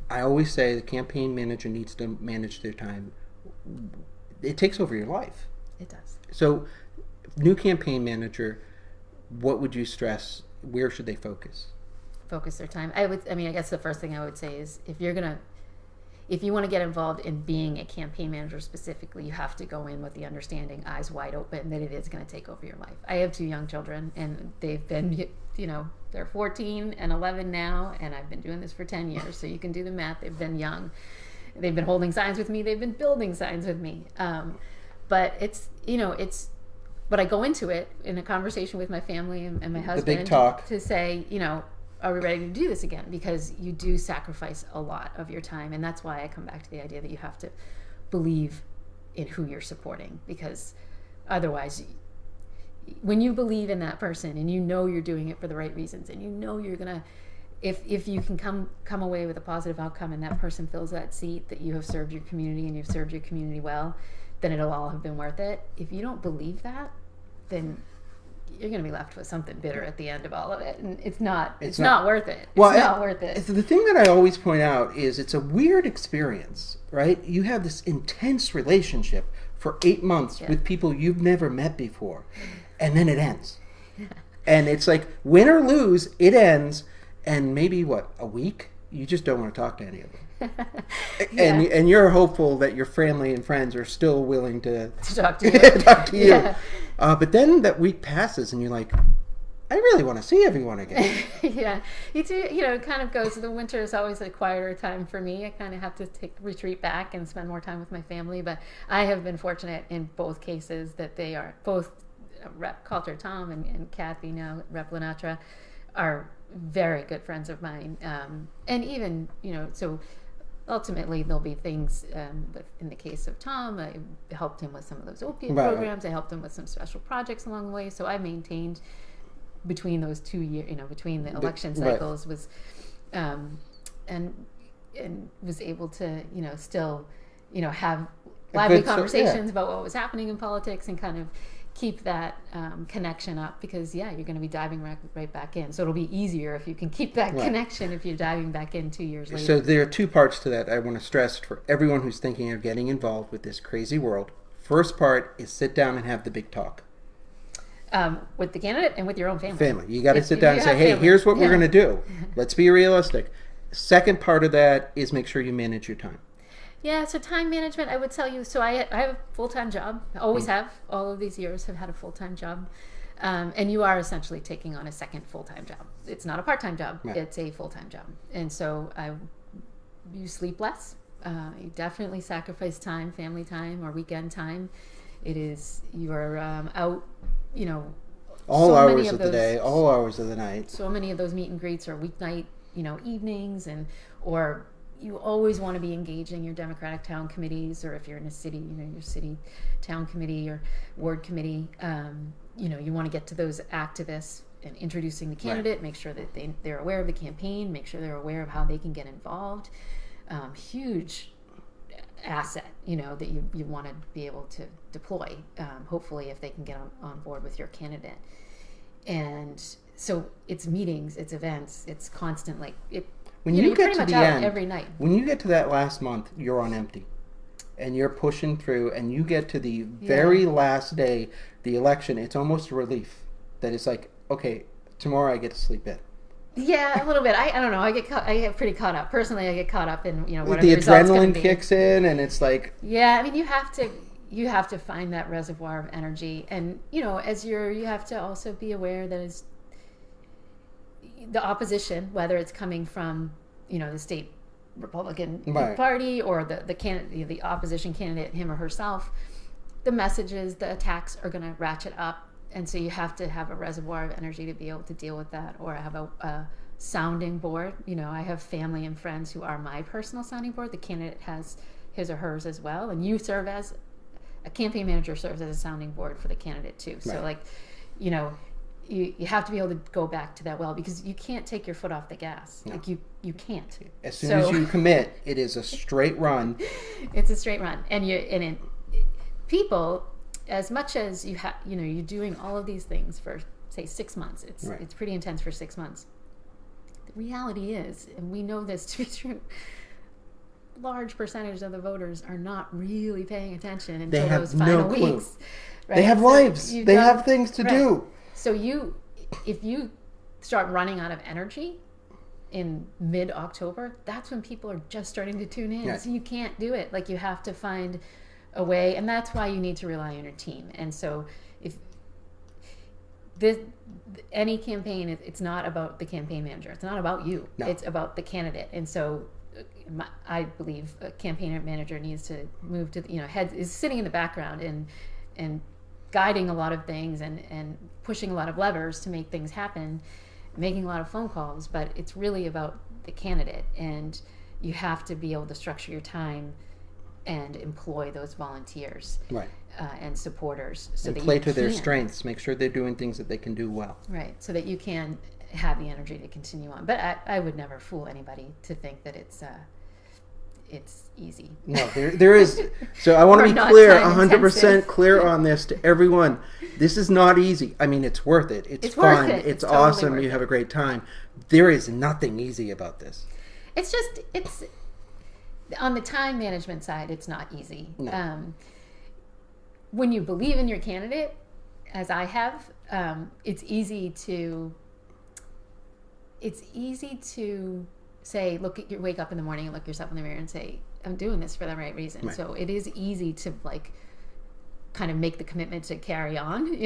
I always say the campaign manager needs to manage their time. It takes over your life. It does. So, new campaign manager, what would you stress? Where should they focus? Focus their time. I guess the first thing I would say is if you want to get involved in being a campaign manager specifically, you have to go in with the understanding, eyes wide open, that it is going to take over your life. I have 2 young children, and they've been, they're 14 and 11 now, and I've been doing this for 10 years, so you can do the math. They've been young. They've been holding signs with me. They've been building signs with me. But but I go into it in a conversation with my family and my husband, the big talk, to say, are we ready to do this again? Because you do sacrifice a lot of your time. And that's why I come back to the idea that you have to believe in who you're supporting. Because otherwise, when you believe in that person and you're doing it for the right reasons, and you're going to, if you can come away with a positive outcome, and that person fills that seat, that you have served your community and you've served your community well, then it'll all have been worth it. If you don't believe that, then you're going to be left with something bitter at the end of all of it, and it's not worth it. It's not worth it. The thing that I always point out is it's a weird experience, right? You have this intense relationship for 8 months with people you've never met before, and then it ends. And it's like, win or lose, it ends, and maybe a week? You just don't want to talk to any of them. And you're hopeful that your family and friends are still willing to talk to you. talk to you. But then that week passes, and you're like, I really want to see everyone again. Yeah, you do. It kind of goes. The winter is always a quieter time for me. I kind of have to retreat back and spend more time with my family. But I have been fortunate in both cases that they are both Rep Coulter Tom and Kathy, now Rep Lenatra, are very good friends of mine. And even so. Ultimately, there'll be things, in the case of Tom, I helped him with some of those opiate programs. I helped him with some special projects along the way. So I maintained between those 2 years, between the election cycles, was, and was able to, still, have lively conversations about what was happening in politics, and kind of keep that connection up, because you're going to be diving right back in. So it'll be easier if you can keep that connection if you're diving back in 2 years later. So there are 2 parts to that I want to stress for everyone who's thinking of getting involved with this crazy world. First part is sit down and have the big talk. With the candidate and with your own family. You got to sit down and say, hey, here's what we're going to do. Let's be realistic. Second part of that is make sure you manage your time. Yeah, so time management, I would tell you, so I have a full-time job. I always have. All of these years have had a full-time job. And you are essentially taking on a second full-time job. It's not a part-time job. Right. It's a full-time job. And so you sleep less. You definitely sacrifice time, family time or weekend time. You are out, all hours of the day, all hours of the night. So many of those meet and greets are weeknight, evenings, or you always want to be engaging your Democratic town committees, or if you're in a city, your city town committee or ward committee, you want to get to those activists and introducing the candidate, make sure that they're aware of the campaign, make sure they're aware of how they can get involved. Huge asset, that you want to be able to deploy, hopefully, if they can get on board with your candidate. And so it's meetings, it's events, it's constant, when you get to the end every night. When you get to that last month, you're on empty. And you're pushing through, and you get to the very last day, the election, it's almost a relief that it's like, okay, tomorrow I get to sleep in. Yeah, a little bit. I don't know. I get pretty caught up. Personally, I get caught up in whatever the result's gonna adrenaline be. kicks in, and it's like, yeah. I mean, you have to find that reservoir of energy, and you have to also be aware that is the opposition, whether it's coming from the state Republican Party or the candidate, the opposition candidate, him or herself, the messages, the attacks are going to ratchet up. And so you have to have a reservoir of energy to be able to deal with that, or have a sounding board. I have family and friends who are my personal sounding board. The candidate has his or hers as well. And you serve as a campaign manager, serves as a sounding board for the candidate too. So you have to be able to go back to that well, because you can't take your foot off the gas. No. You can't. As soon as you commit, it is a straight run. It's a straight run. And people, as much as you're doing all of these things for, say, 6 months, it's pretty intense for 6 months. The reality is, and we know this to be true, large percentage of the voters are not really paying attention until those final weeks. Right? They have lives. They have things to do. So if you start running out of energy in mid-October, that's when people are just starting to tune in. So you can't do it. You have to find a way, and that's why you need to rely on your team. And so if any campaign, it's not about the campaign manager. It's not about you. No. It's about the candidate. And so I believe a campaign manager needs to move to head is sitting in the background and guiding a lot of things and pushing a lot of levers to make things happen, making a lot of phone calls, but it's really about the candidate, and you have to be able to structure your time and employ those volunteers and supporters, so that play to their strengths. Make sure they're doing things that they can do well. Right, so that you can have the energy to continue on. But I would never fool anybody to think that it's easy. No, there is. So I want to be clear, 100% clear on this to everyone. This is not easy. I mean, it's worth it. It's fun. It's awesome. Totally you have a great time. There is nothing easy about this. It's on the time management side, it's not easy. No. When you believe in your candidate, as I have, it's easy to say, wake up in the morning and look yourself in the mirror and say, I'm doing this for the right reason. Right. So it is easy to kind of make the commitment to carry on,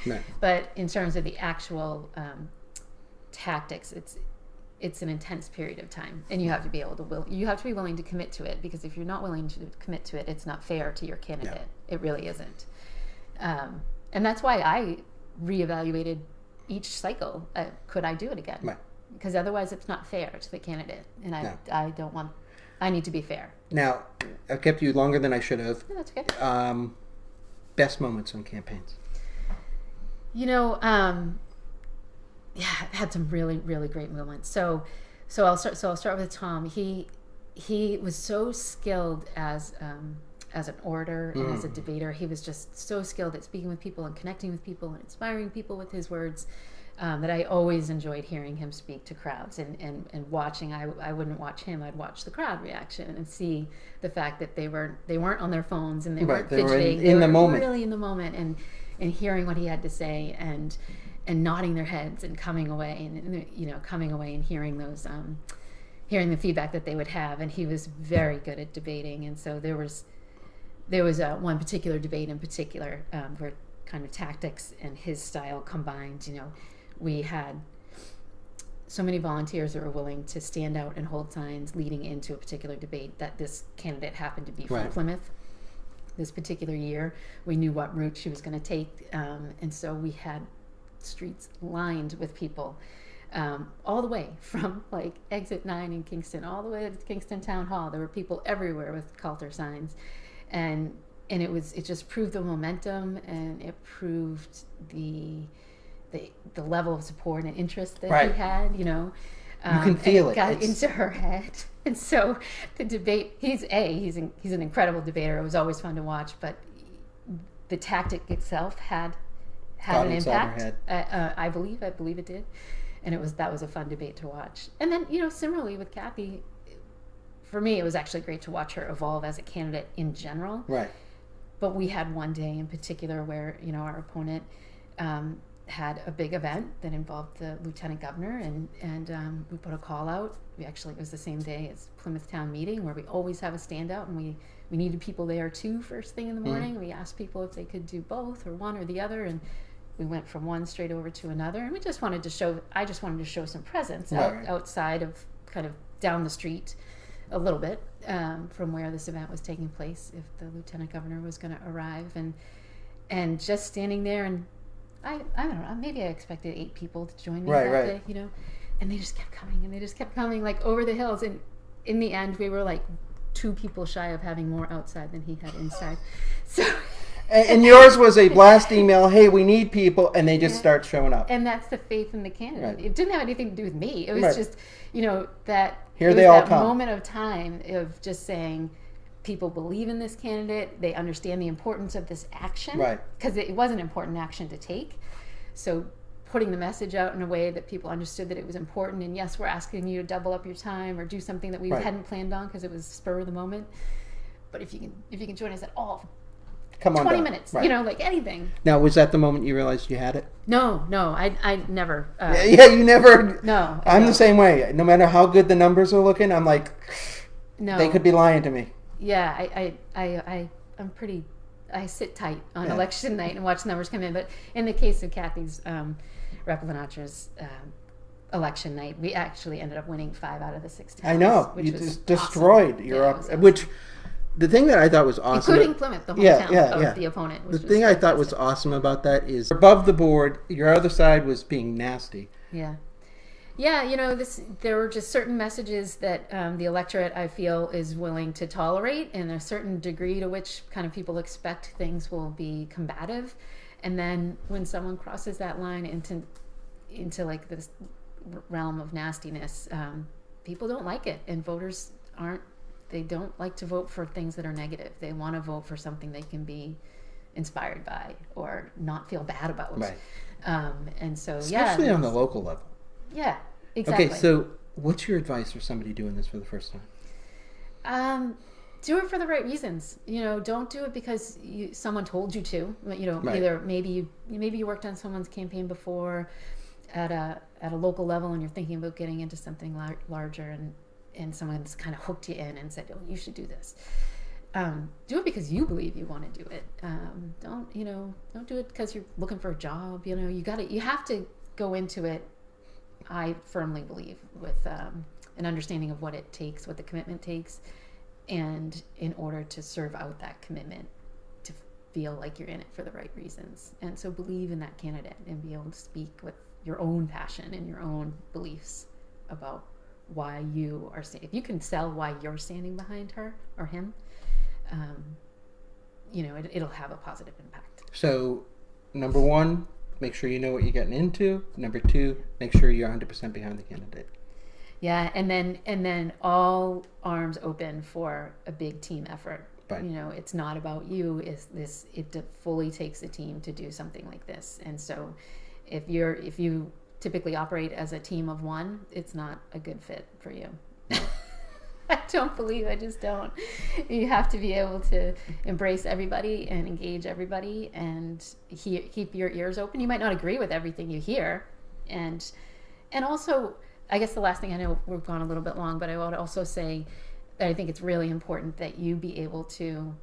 Right. But in terms of the actual tactics, it's an intense period of time, and you have to be willing to commit to it, because if you're not willing to commit to it, it's not fair to your candidate. Yeah. It really isn't. And that's why I reevaluated each cycle. Could I do it again? Right. Because otherwise it's not fair to the candidate, and I need to be fair. Now, I've kept you longer than I should have. No, that's okay. Best moments on campaigns. I've had some really, really great moments. So I'll start with Tom. He was so skilled as an orator and as a debater. He was just so skilled at speaking with people and connecting with people and inspiring people with his words. That I always enjoyed hearing him speak to crowds and watching. I wouldn't watch him. I'd watch the crowd reaction and see the fact that they weren't on their phones and they weren't fidgeting. They were the moment. Really in the moment, and hearing what he had to say and nodding their heads and coming away and hearing those hearing the feedback that they would have. And he was very good at debating. And so there was one particular debate in particular where kind of tactics and his style combined. We had so many volunteers that were willing to stand out and hold signs leading into a particular debate that this candidate happened to be from Plymouth this particular year. We knew what route she was going to take, and so we had streets lined with people all the way from exit 9 in Kingston all the way to Kingston Town Hall. There were people everywhere with Coulter signs, and it just proved the momentum, and it proved the the level of support and interest that Right. he had, you know. You can feel and it. got It's- into her head. And so the debate, he's an incredible debater. It was always fun to watch, but the tactic itself had Got an inside her impact. I believe it did. And that was a fun debate to watch. And then, you know, similarly with Kathy, for me, it was actually great to watch her evolve as a candidate in general. Right. But we had one day in particular where, you know, our opponent had a big event that involved the lieutenant governor, and we put a call out. It was the same day as Plymouth Town meeting, where we always have a standout, and we needed people there too first thing in the morning. We asked people if they could do both or one or the other, and we went from one straight over to another. And I just wanted to show some presence outside of kind of down the street a little bit from where this event was taking place, if the lieutenant governor was going to arrive, and just standing there, and I don't know, maybe I expected 8 people to join me that day, you know, and they just kept coming like over the hills, and in the end we were like 2 people shy of having more outside than he had inside. So and yours was a blast email, hey, we need people, and they just start showing up. And that's the faith in the candidate. Right. It didn't have anything to do with me. It was just, you know, that here they all come. Moment of time of just saying, people believe in this candidate, they understand the importance of this action, right? Because it was an important action to take. So putting the message out in a way that people understood that it was important, and yes, we're asking you to double up your time or do something that we hadn't planned on because it was spur of the moment. But if you can join us at all, come on 20 down. minutes, Right. you know, like anything. Now, was that the moment you realized you had it? No, I never. You never. No, I'm the same way. No matter how good the numbers are looking, I'm like, no, they could be lying to me. Yeah, I'm pretty. I sit tight on election night and watch the numbers come in. But in the case of Kathy's Rep. Lenatra's election night, we actually ended up winning 5 out of the 6 towns. I know. You just destroyed awesome. your which. The thing that I thought was awesome, including Plymouth, the hometown of the opponent. The thing I thought was awesome about that is above the board, your other side was being nasty. Yeah. Yeah, you know, there were just certain messages that the electorate, I feel, is willing to tolerate, and a certain degree to which kind of people expect things will be combative. And then when someone crosses that line into like this realm of nastiness, people don't like it, and voters they don't like to vote for things that are negative. They want to vote for something they can be inspired by or not feel bad about. Right. And so, especially on the local level. Yeah, exactly. Okay, so what's your advice for somebody doing this for the first time? Do it for the right reasons. You know, don't do it because someone told you to. You know, either maybe you worked on someone's campaign before at a local level, and you're thinking about getting into something larger, and someone's kind of hooked you in and said, "Oh, you should do this." Do it because you believe you want to do it. Don't do it because you're looking for a job. You know, you have to go into it, I firmly believe, with an understanding of what it takes, what the commitment takes, and in order to serve out that commitment, to feel like you're in it for the right reasons. And so believe in that candidate and be able to speak with your own passion and your own beliefs about why you are if you can sell why you're standing behind her or him, it'll have a positive impact. So, number 1, make sure you know what you're getting into. Number 2, make sure you're 100% behind the candidate. Yeah, and then all arms open for a big team effort. Right. You know, it's not about you. It fully takes a team to do something like this. And so, if you typically operate as a team of one, it's not a good fit for you. I just don't. You have to be able to embrace everybody and engage everybody and keep your ears open. You might not agree with everything you hear. And also, I guess the last thing, I know we've gone a little bit long, but I would also say that I think it's really important that you be able to,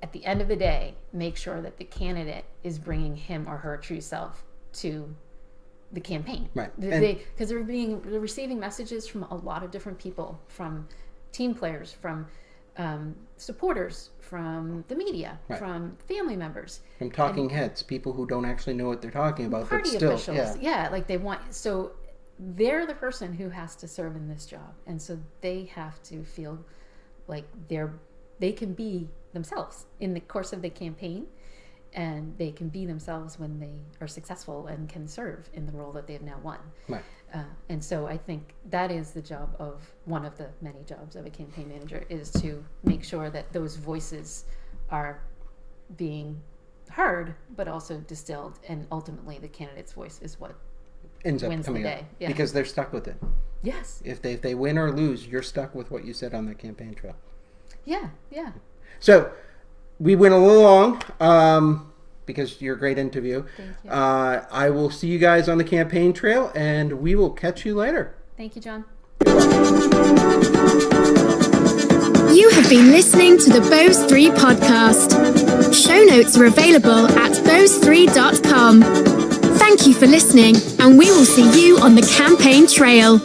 at the end of the day, make sure that the candidate is bringing him or her true self to the campaign. Right. Because they're receiving messages from a lot of different people, from team players, from supporters, from the media, from family members, from talking heads, people who don't actually know what they're talking about, party but still, officials. Like they want. So they're the person who has to serve in this job, and so they have to feel like they can be themselves in the course of the campaign, and they can be themselves when they are successful and can serve in the role that they have now won. Right. And so I think that is the job of one of the many jobs of a campaign manager, is to make sure that those voices are being heard, but also distilled, and ultimately the candidate's voice is what ends up wins coming the out day. Yeah. because they're stuck with it. Yes. If they win or lose, you're stuck with what you said on the campaign trail. Yeah. So we went a little long because you're a great interview. Thank you. I will see you guys on the campaign trail, and we will catch you later. Thank you, John. You have been listening to the Bose 3 podcast. Show notes are available at bose3.com. Thank you for listening, and we will see you on the campaign trail.